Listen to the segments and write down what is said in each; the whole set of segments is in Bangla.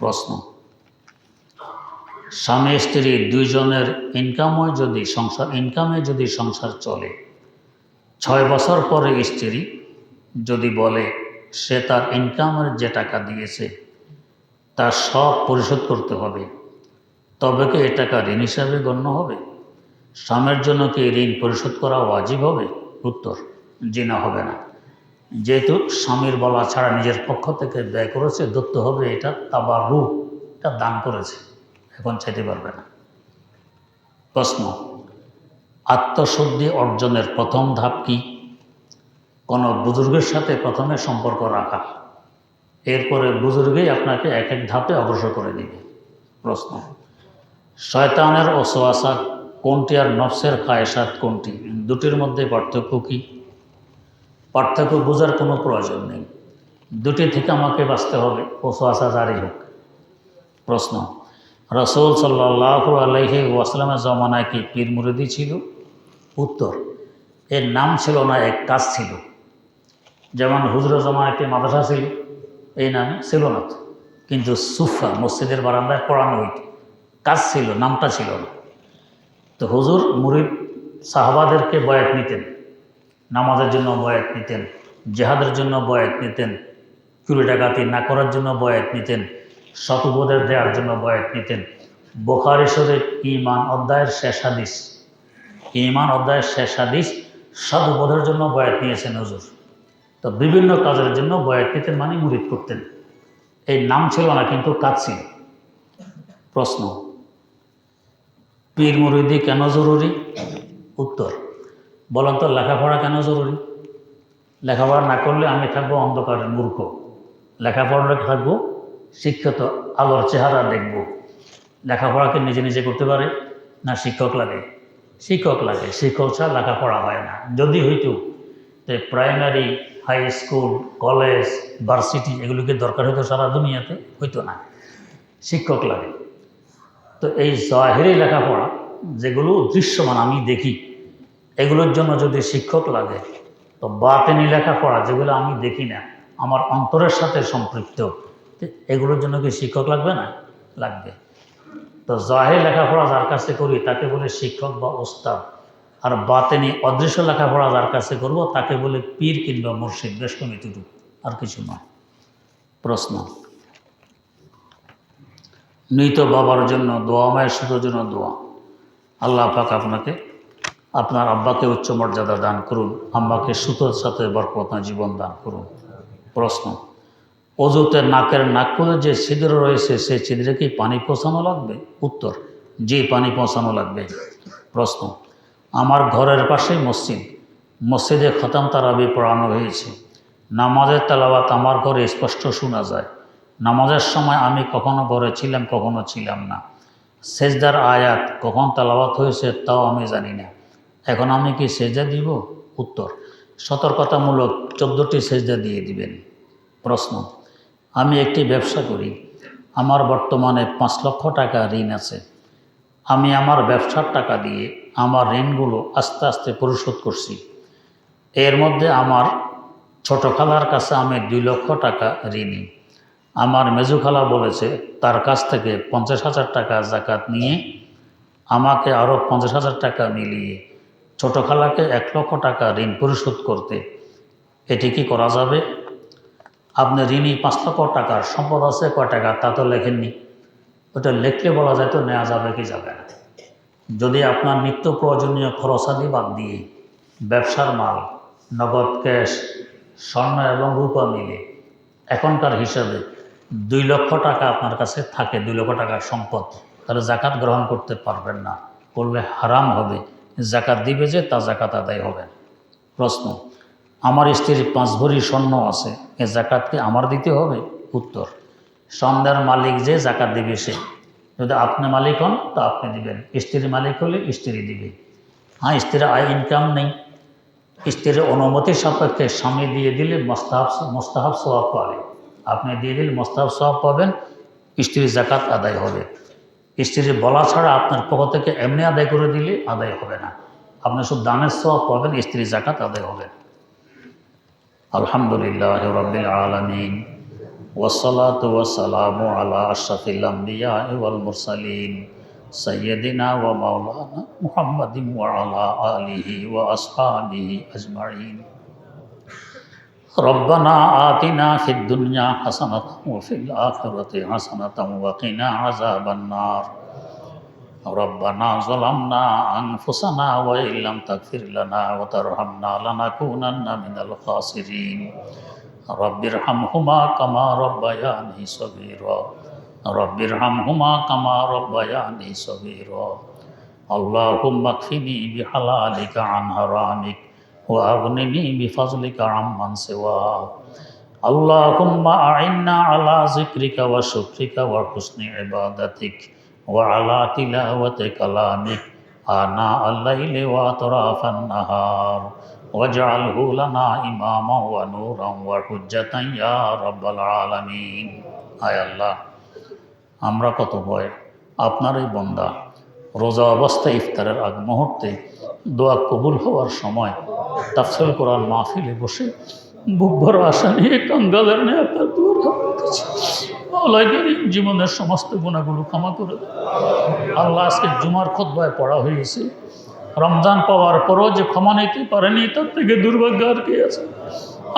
প্রশ্ন, স্বামী স্ত্রী দুইজনের ইনকামে যদি সংসার চলে, 6 বছর পরে স্ত্রী যদি বলে সে তার ইনকামের যে টাকা দিয়েছে তা সব পরিশোধ করতে হবে, তবে কি এ টাকা ঋণ হিসাবে গণ্য হবে? স্বামীর জন্য কি ঋণ পরিশোধ করা ওয়াজিব হবে? উত্তর, জি না, হবে না। যেহেতু স্বামীর বলা ছাড়া নিজের পক্ষ থেকে ব্যয় করেছে, ধরতে হবে এটা তাবাররুক, এটা দান করেছে, এখন চাইতে পারবে না। প্রশ্ন, আত্মশুদ্ধি অর্জনের প্রথম ধাপ কি? কোনো বুজুর্গের সাথে প্রথমে সম্পর্ক রাখা, এরপরে বুজুর্গই আপনাকে এক এক ধাপে অগ্রসর করে দিবে। প্রশ্ন, শয়তানের ওয়াসওয়াসা কোনটি আর নফসের খায়েশাত কোনটি? দুটির মধ্যে পার্থক্য কি? পার্থক্য বোঝার কোনো প্রয়োজন নেই, দুটি থেকে আমাকে বাঁচতে হবে, ওয়াসওয়াসা জারি হোক। প্রশ্ন, রাসূল সাল্লাল্লাহু আলাইহি ওয়াসাল্লামের জমানায় কি পীর মুরিদি ছিল? উত্তর, এর নাম ছিল না, এক কাজ ছিল। যেমন হুজুরের জমানায় একটি মাদ্রাসা ছিল, এই নামে ছিল না তো, কিন্তু সুফা মসজিদের বারান্দায় পড়ানো হইত, কাজ ছিল, নামটা ছিল না। তো হুজুর মুরিদ সাহাবাদেরকে বয়াত নিতেন, নামাজের জন্য বয়াত নিতেন, জেহাদের জন্য বয়াত নিতেন, চুরি ডাকাতি না করার জন্য বয়াত নিতেন, সৎ উপদেশ দেওয়ার জন্য বয়াত নিতেন। বুখারী শরীফ ঈমান অধ্যায়ের শেষ হাদিস সৎ উপদেশের জন্য বয়াত নিয়েছেন হুজুর। তো বিভিন্ন কাজের জন্য বয়াত নিতেন, মানে মুরিদ করতেন। এই নাম ছিল না, কিন্তু কাজ ছিল। প্রশ্ন, পীর মুরিদি কেন জরুরি? উত্তর, বলেন তো, লেখাপড়া কেন জরুরি? লেখাপড়া না করলে আমি থাকবো অন্ধকারের মূর্খ, লেখাপড়া থাকবো শিক্ষিত, আলোর চেহারা দেখব। লেখাপড়াকে নিজে নিজে করতে পারে না? শিক্ষক লাগে। শিক্ষক ছাড়া লেখাপড়া হয় না। যদি হইতো যে primary, high school, college, varsity এগুলোকে দরকার হতো সারা দুনিয়াতে, হইতো না, শিক্ষক লাগে। তো এই জাহেরি লেখাপড়া যেগুলো দৃশ্যমান আমি দেখি, এগুলোর জন্য যদি শিক্ষক লাগে, তো বাতেনি লেখাপড়া যেগুলো আমি দেখি না, আমার অন্তরের সাথে সম্পৃক্ত, এগুলোর জন্য কি শিক্ষক লাগবে না? লাগবে। তো জাহেরি লেখাপড়া যার কাছে করি তাকে বলে শিক্ষক বা ওস্তাদ, আর বাতেনি অদৃশ্য লেখাপড়া যার কাছে করব তাকে বলে পীর কিংবা মুর্শিদ, বেশ কমিটুকু, আর কিছু নয়। প্রশ্ন, মৃত বাবার জন্য দোয়া, মায়ের সুখের জন্য দোয়া। আল্লাহ পাক আপনাকে, আপনার আব্বাকে উচ্চ মর্যাদা দান করুন, আম্মাকে সুতোর সাথে বরকতময় জীবন দান করুন। প্রশ্ন, অজুতে নাকের নাকপুরে যে ছিদ্র রয়েছে সেই ছিদ্রে কি পানি পৌঁছানো লাগবে? উত্তর, জি, পানি পৌঁছানো লাগবে। প্রশ্ন, আমার ঘরের পাশে মসজিদে খতম তারাবি পড়ানো হয়েছে, নামাজের তেলাওয়াত আমার ঘরে স্পষ্ট শোনা যায়। নামাজের সময় আমি কখনো ঘরে ছিলাম, কখনো ছিলাম না। সেজদার আয়াত কখন তেলাওয়াত হয়েছে তাও আমি জানি না, এখন আমি কি সেজদা দিব? উত্তর, সতর্কতামূলক 14টি সেজদা দিয়ে দিবেন। প্রশ্ন, আমি একটি ব্যবসা করি, আমার বর্তমানে 5 লক্ষ টাকা ঋণ আছে। আমি আমার ব্যবসার টাকা দিয়ে আমার ঋণগুলো আস্তে আস্তে পরিশোধ করছি। এর মধ্যে আমার ছোট খালার কাছে আমি 2 লক্ষ টাকা ঋণী। আমার মেজু খালা বলেছে তার কাছ থেকে 50,000 টাকা জাকাত নিয়ে আমাকে আরও 50,000 টাকা মিলিয়ে ছোট খালাকে 1 লক্ষ টাকা ঋণ পরিশোধ করতে। এটি কি করা যাবে? আপনি ঋণী 5 লক্ষ টাকার, সম্পদ আছে কয় টাকা তা তো লেখেননি, ওটা লিখলে বলা যায় তো নেওয়া যাবে কি যাবে না। যদি আপনার নিত্য প্রয়োজনীয় খরচাদি বাদ দিয়ে ব্যবসার মাল, নগদ ক্যাশ, স্বর্ণ এবং রূপা মিলে এখনকার হিসাবে 2 লক্ষ টাকা আপনার কাছে থাকে, 2 লক্ষ টাকার সম্পদ, তাহলে জাকাত গ্রহণ করতে পারবেন না, করলে হারাম হবে। জাকাত দিবে যে তা জাকাত আদায় হবে। প্রশ্ন, আমার স্ত্রীর 5 ভরি স্বর্ণ আছে, এ জাকাত কি আমার দিতে হবে? উত্তর, স্বর্ণের মালিক যে জাকাত দিবে সে। যদি আপনি মালিক হন তো আপনি দিবেন, স্ত্রীর মালিক হলে স্ত্রী দিবে। হ্যাঁ, স্ত্রীর আয় ইনকাম নেই, স্ত্রীর অনুমতি সাপেক্ষে স্বামী দিয়ে দিলে মোস্তাহাব সওয়াব পাবে, আপনি দিয়ে দিলে মোস্তাহাব সওয়াব পাবেন, স্ত্রীর জাকাত আদায় হবে। স্ত্রীর বলা ছাড়া আপনার পক্ষ থেকে এমনি আদায় করে দিলে আদায় হবে না, আপনি শুধু দানের সওয়াব পাবেন, স্ত্রীর জাকাত আদায় হবে। আলহামদুলিল্লাহ রাব্বিল আলামিন। والصلاة والسلام على أشرف الأنبياء والمرسلين سيدنا ومولانا محمد وعلى آله وأصحابه أجمعين ربنا آتنا في الدنيا حسنة وفي الآخرة حسنة وقنا عذاب النار ربنا ظلمنا أنفسنا وإن لم تغفر لنا وترحمنا لنكونن من الخاسرين رب ارحمهما كما ربياني صغيرا رب ارحمهما كما ربياني صغيرا اللهم اكفني بحلالك عن حرامك وأغنني بفضلك عمن سواك اللهم أعنا على ذكرك وشكرك وحسن عبادتك وعلى تلاوة كلامك آناء الليل وأطراف النهار واجعله لنا إماما ونورا وحجة يا رب العالمين আয় আল্লাহ, আমরা কত ভয় আপনারই বান্দা রোজা অবস্থায় ইফতারের আগ মুহূর্তে দোয়া কবুল হওয়ার সময় তাফসীর কোরআন মাহফিলে বসে বুক ভরা আশা নিয়ে কাঙ্গালের নিয়ে আপনার দূর হতেছি। আল্লাহ কারীম জীবনের সমস্ত গুণাগুলো ক্ষমা করে দেন। আল্লাহ, আজকে জুমার খুতবায় পড়া হয়েছে, রমজান পাওয়ার পরও যে ক্ষমা নিতে পারেনি তার থেকে দুর্ভাগ্য আর কে আছে।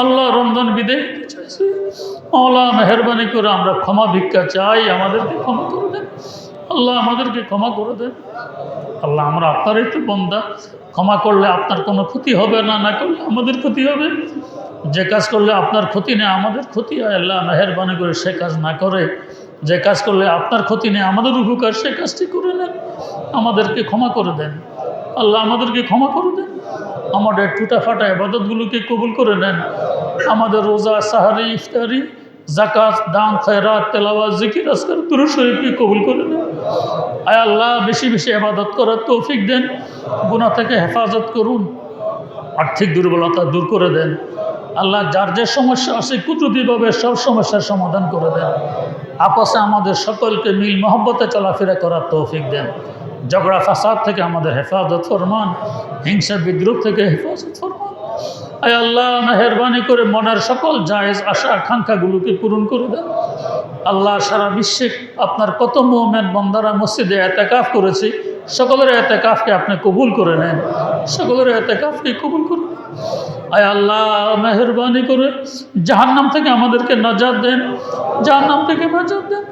আল্লাহ, রমজান বিদায় নিতে চাইছে, আল্লাহ মেহরবানি করে আমরা ক্ষমা ভিক্ষা চাই, আমাদেরকে ক্ষমা করে দেন। আল্লাহ, আমাদেরকে ক্ষমা করে দেন। আল্লাহ, আমরা আপনারই তো বান্দা, ক্ষমা করলে আপনার কোনো ক্ষতি হবে না, না করলে আমাদের ক্ষতি হবে। যে কাজ করলে আপনার ক্ষতি নেই আমাদের ক্ষতি হয়, আল্লাহ মেহরবানি করে সে কাজ না করে যে কাজ করলে আপনার ক্ষতি নেই আমাদের উপকার, সে কাজটি করে নেন। আমাদেরকে ক্ষমা করে দেন। আল্লাহ, আমাদেরকে ক্ষমা করে দেন। আমাদের টুটাফাটা ইবাদতগুলোকে কবুল করে নেন। আমাদের রোজা, সাহারি, ইফতারি, জাকাত, দান, খয়রাত, তেলাওয়াত, জিকির, আজকার, দুরূদ শরীফকে কবুল করে নেন। আয় আল্লাহ, বেশি বেশি ইবাদত করার তৌফিক দেন। গুনাহ থেকে হেফাজত করুন। আর্থিক দুর্বলতা দূর করে দেন। আল্লাহ, যার যে সমস্যা আছে কুদরতিভাবে সব সমস্যার সমাধান করে দেন। আপসে আমাদের সকলকে মিল মহব্বতে চলাফেরা করার তৌফিক দেন। ঝগড়া ফাসাদ থেকে আমাদের হেফাজত ফরমান। হিংসা বিদ্রুপ থেকে হেফাজত ফরমান। আয় আল্লাহ, মেহরবানি করে মনের সকল জায়েজ আশা আকাঙ্ক্ষাগুলোকে পূরণ করে দেন। আল্লাহ, সারা বিশ্বে আপনার কত মুমিন বান্দারা মসজিদে ইতিকাফ করেছে, সকলের ইতিকাফকে আপনি কবুল করে নেন। সকলের ইতিকাফকে কবুল করুন। আয় আল্লাহ, মেহরবানি করে জাহান্নাম থেকে আমাদেরকে নাজাত দেন। জাহান্নাম থেকে নাজাত দেন।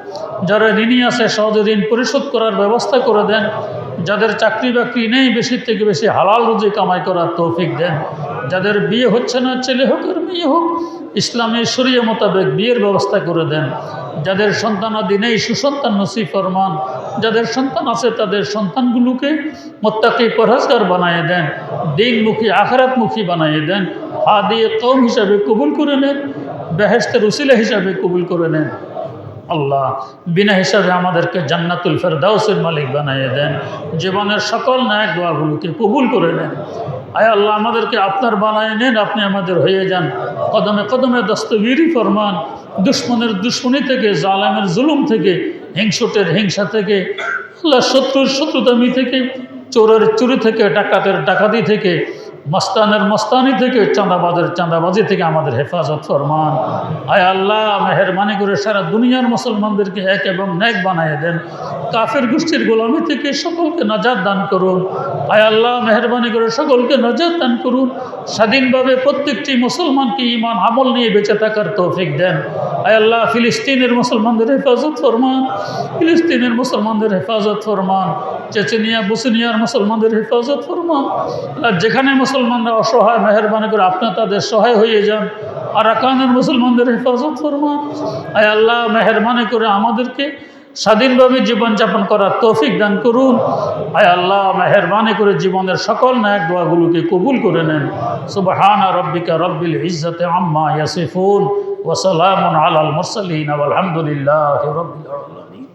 যারা ঋণী আছে সহজে ঋণ পরিশোধ করার ব্যবস্থা করে দেন। যাদের চাকরি বাকরি নেই বেশি থেকে বেশি হালাল রুজি কামাই করার তৌফিক দেন। যাদের বিয়ে হচ্ছে না, ছেলে হোক আর মেয়ে হোক, ইসলামী শরিয়া মোতাবেক বিয়ের ব্যবস্থা করে দেন। যাদের সন্তানাদি নেই সুসন্তান নসিব ফরমান। যাদের সন্তান আছে তাদের সন্তানগুলোকে মুত্তাকি পরহেজগার বানিয়ে দেন। দিনমুখী আখিরাতমুখী বানিয়ে দেন। হাদিয়ে কওম হিসাবে কবুল করে নেন। বেহেশতের উসিলা হিসাবে কবুল করে নেন। আল্লাহ, বিনা হিসাবে আমাদেরকে জান্নাতুল ফেরদাউসের মালিক বানিয়ে দেন। জীবনের সকল ন্যাক দোয়াগুলোকে কবুল করে নেন। আয় আল্লাহ, আমাদেরকে আপনার বানায় নেন। আপনি আমাদের হয়ে যান। কদমে কদমে দস্তগিরি ফরমান। দুশ্মনের দুশ্মনী থেকে, জালেমের জুলুম থেকে, হিংসুটের হিংসা থেকে, আল্লাহ শত্রুর শত্রুতামি থেকে, চোরের চুরি থেকে, ডাকাতের ডাকাতি থেকে, মস্তানের মস্তানি থেকে, চাঁদাবাজের চাঁদাবাজি থেকে আমাদের হেফাজত ফরমান। আয় আল্লাহ, মেহরবানি করে সারা দুনিয়ার মুসলমানদেরকে এক এবং নেক বানিয়ে দেন। কাফের গোষ্ঠীর গোলামি থেকে সকলকে নাজাত দান করুন। আয় আল্লাহ, মেহরবানি করে সকলকে নাজাত দান করুন। স্বাধীনভাবে প্রত্যেকটি মুসলমানকে ঈমান আমল নিয়ে বেঁচে থাকার তৌফিক দেন। আয় আল্লাহ, ফিলিস্তিনের মুসলমানদের হেফাজত ফরমান। ফিলিস্তিনের মুসলমানদের হেফাজত ফরমান। চেচেনিয়া, বসনিয়ার মুসলমানদের হেফাজত ফরমান। যেখানে মুসলমানরা অসহায়, মেহরবানি করে আপনি তাদের সহায় হয়ে যান। আরাকানের মুসলমানদের হেফাজত ফরমান। আয় আল্লাহ, মেহরবানি করে আমাদেরকে স্বাধীনভাবে জীবনযাপন করার তৌফিক দান করুন। আয় আল্লাহ, মেহরবানি করে জীবনের সকল ন্যাক দোয়াগুলোকে কবুল করে নেন। সুবহানা রাব্বিকা রাব্বিল ইজ্জাতি আম্মা ইয়াসিফুন ওয়া সালামুন আলাল মুরসালিন ওয়াল হামদুলিল্লাহি রাব্বিল আলামিন।